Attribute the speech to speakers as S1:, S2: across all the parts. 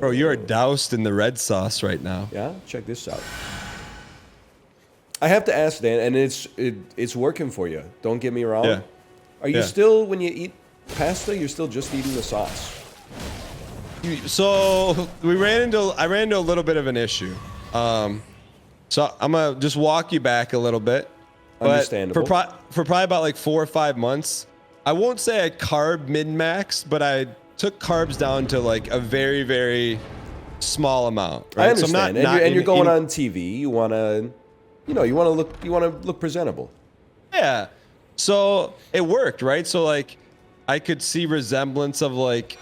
S1: Bro, you're doused in the red sauce right now.
S2: Yeah, check this out. I have to ask, Dan, and it's working for you. Don't get me wrong.
S1: Yeah.
S2: Are you still, when you eat pasta, you're still just eating the sauce?
S1: So I ran into a little bit of an issue. So I'm gonna just walk you back a little bit. But
S2: Understandable.
S1: For probably about like 4 or 5 months, I won't say I carb min-max, but I took carbs down to like a very, very small amount. Right?
S2: I understand.
S1: So
S2: And you're going on TV. You wanna look presentable.
S1: Yeah. So it worked, right? So like I could see resemblance of like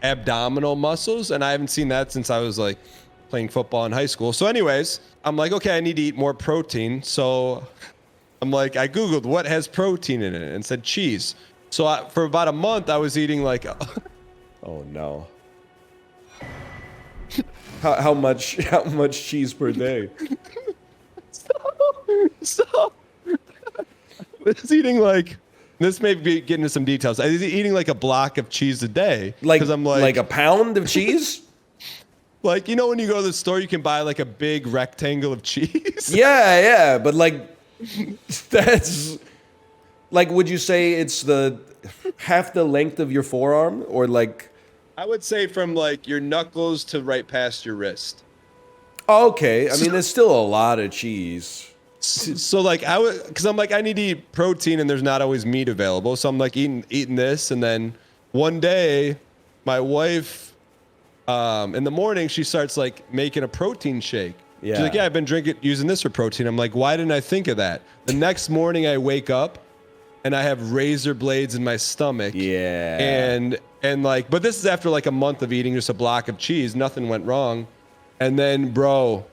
S1: abdominal muscles, and I haven't seen that since I was like playing football in high school. So anyways, I'm like, okay, I need to eat more protein. So I'm like, I Googled what has protein in it and said cheese. So for about a month, I was eating like,
S2: Oh no. How much cheese per day?
S1: so I was eating like, this may be getting into some details. I was eating like a block of cheese a day.
S2: Like,
S1: I'm
S2: like a pound of cheese?
S1: Like, you know, when you go to the store, you can buy like a big rectangle of cheese.
S2: Yeah, but like, that's like, would you say it's the half the length of your forearm, or like?
S1: I would say from like your knuckles to right past your wrist.
S2: Okay, I mean, there's still a lot of cheese.
S1: So like because I'm like, I need to eat protein and there's not always meat available. So I'm like eating this, and then one day, my wife, in the morning, she starts like making a protein shake.
S2: Yeah.
S1: She's like, yeah, I've been using this for protein. I'm like, why didn't I think of that? The next morning I wake up and I have razor blades in my stomach.
S2: Yeah.
S1: And like, but this is after like a month of eating just a block of cheese. Nothing went wrong. And then, bro,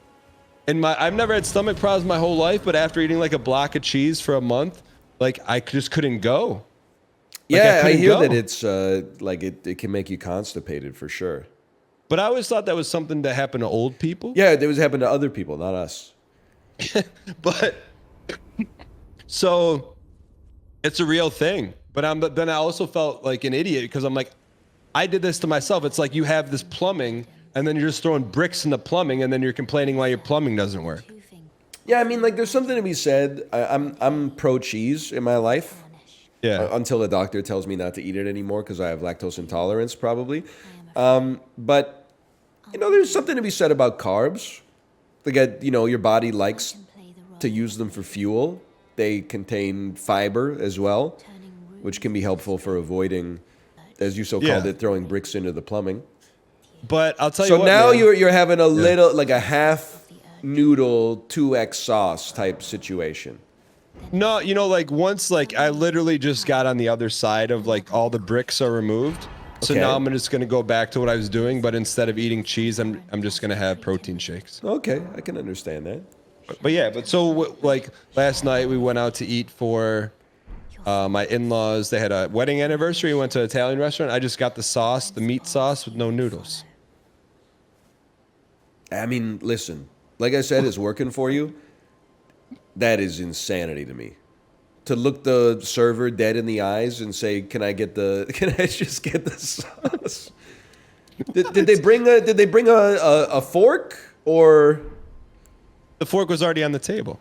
S1: I've never had stomach problems my whole life, but after eating like a block of cheese for a month, like I just couldn't go. Like,
S2: Yeah, I hear that it's like it can make you constipated for sure.
S1: But I always thought that was something that happened to old people.
S2: Yeah, it was happening to other people, not us.
S1: But so it's a real thing. But then I also felt like an idiot because I'm like, I did this to myself. It's like you have this plumbing and then you're just throwing bricks in the plumbing and then you're complaining why your plumbing doesn't work.
S2: Yeah, I mean, like, there's something to be said. I'm pro cheese in my life.
S1: Yeah.
S2: Until the doctor tells me not to eat it anymore because I have lactose intolerance, probably. But you know, there's something to be said about carbs. Like, you know, your body likes to use them for fuel. They contain fiber as well, which can be helpful for avoiding, as you so called it, throwing bricks into the plumbing.
S1: But I'll tell you what.
S2: So now
S1: man,
S2: you're having a little, like a half noodle 2x sauce type situation.
S1: No, you know, like once, like I literally just got on the other side of like all the bricks are removed. So
S2: Okay.
S1: now I'm just going to go back to what I was doing, but instead of eating cheese, I'm just going to have protein shakes.
S2: Okay, I can understand that.
S1: But yeah, like last night we went out to eat for my in-laws. They had a wedding anniversary. We went to an Italian restaurant. I just got the sauce, the meat sauce with no noodles.
S2: I mean, listen, like I said, it's working for you. That is insanity to me. To look the server dead in the eyes and say, can I just get the sauce? Did they bring a fork, or?
S1: The fork was already on the table.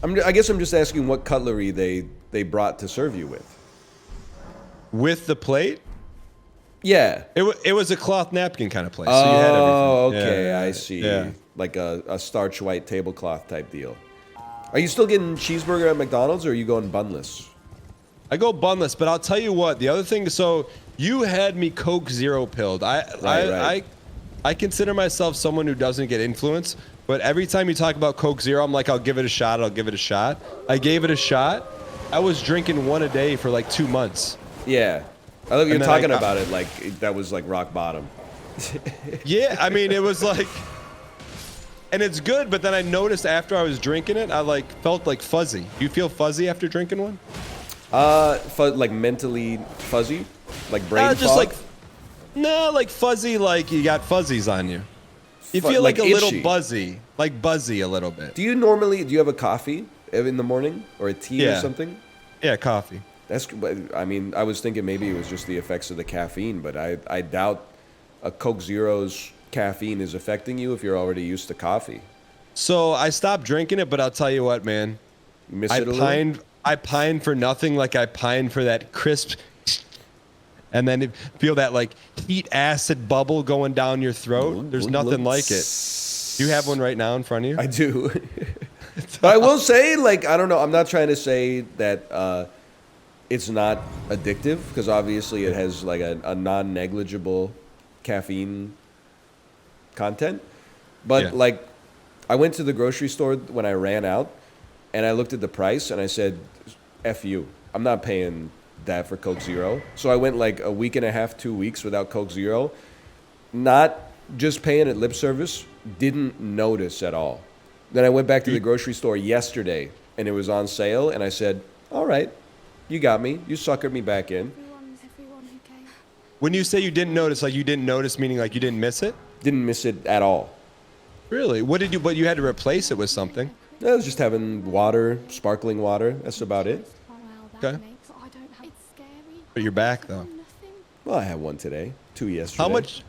S2: I guess I'm just asking what cutlery they brought to serve you with.
S1: With the plate?
S2: Yeah.
S1: It was a cloth napkin kind of place.
S2: Oh,
S1: So you had everything.
S2: okay,
S1: Yeah,
S2: I see.
S1: Yeah.
S2: Like a starch white tablecloth type deal. Are you still getting cheeseburger at McDonald's, or are you going bunless?
S1: I go bunless, but I'll tell you what. The other thing, so you had me Coke Zero pilled.
S2: Right.
S1: I consider myself someone who doesn't get influenced, but every time you talk about Coke Zero, I'm like, I'll give it a shot. I gave it a shot. I was drinking one a day for like 2 months.
S2: Yeah. I thought you were
S1: then
S2: talking about it like that was like rock bottom.
S1: Yeah, I mean, it was like, and it's good, but then I noticed after I was drinking it, I like felt like fuzzy. Do you feel fuzzy after drinking one?
S2: Like mentally fuzzy, like brain
S1: Just
S2: fog?
S1: like fuzzy, like you got fuzzies on you. You feel
S2: like
S1: like a little
S2: itchy.
S1: buzzy a little bit.
S2: Do you have a coffee in the morning or a tea or
S1: Yeah.
S2: something?
S1: Yeah, coffee.
S2: I mean, I was thinking maybe it was just the effects of the caffeine, but I doubt a Coke Zero's caffeine is affecting you if you're already used to coffee.
S1: So I stopped drinking it, but I'll tell you what, man.
S2: You miss it a little?
S1: I pine for nothing like I pine for that crisp, and then feel that like heat acid bubble going down your throat. There's nothing like it. Do you have one right now in front of you?
S2: I do. But I will say, like, I don't know. I'm not trying to say that it's not addictive, because obviously it has like a non-negligible caffeine content. But
S1: Yeah.
S2: like, I went to the grocery store when I ran out, and I looked at the price, and I said, "F you. I'm not paying that for Coke Zero." So I went like a week and a half, 2 weeks without Coke Zero. Not just paying it lip service, didn't notice at all. Then I went back to the grocery store yesterday, and it was on sale, and I said, "All right, you got me. You suckered me back in."
S3: Everyone who came.
S1: When you say you didn't notice, like you didn't notice, meaning like you didn't miss it?
S2: Didn't miss it at all.
S1: Really? What did you? But you had to replace it with something.
S2: I was just having water, sparkling water. That's about it.
S3: Oh, well, that
S1: Okay.
S3: makes. I don't have. It's scary.
S1: But you're back though.
S3: Nothing.
S2: Well, I had one today, 2 yesterday.
S1: How much?